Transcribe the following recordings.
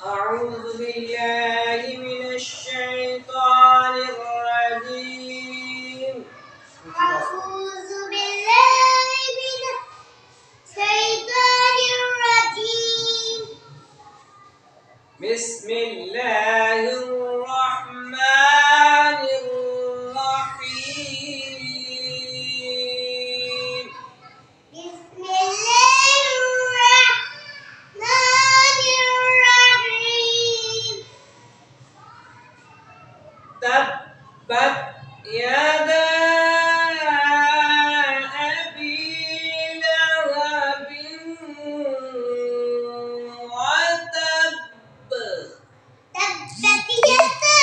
أعوذ بالله من الشيطان الرجيم. أعوذ بالله من الشيطان الرجيم. بسم الله الرحمن الرحيم. بسم الله الرحمن الرحيم. تبت يدا أبي لهب وتب. تبت يدا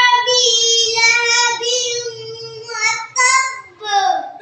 أبي لهب وتب.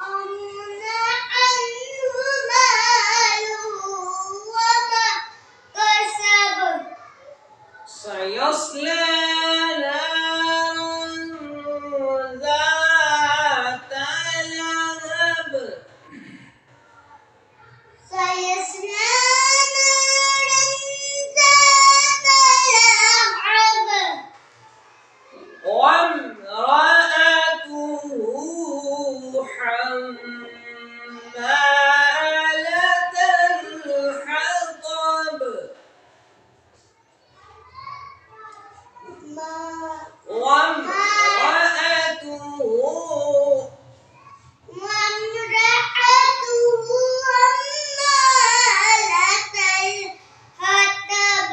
أغنى عنه ماله وما كسب. سيصلى نارا ذات لهب. سيصلى نارا ذات لهب. وامرأته حمالة الحطب. وامرأته الحطب.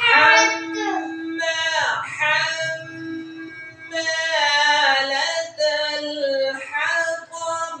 حمالة الحطب.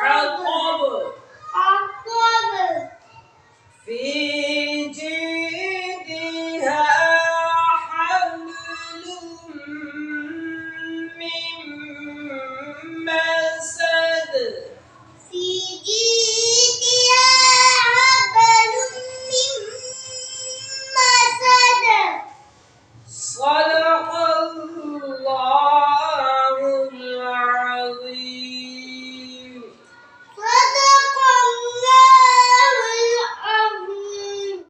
حطب. في جيدها حبل من مسد. في جيدها حبل من مسد. صدق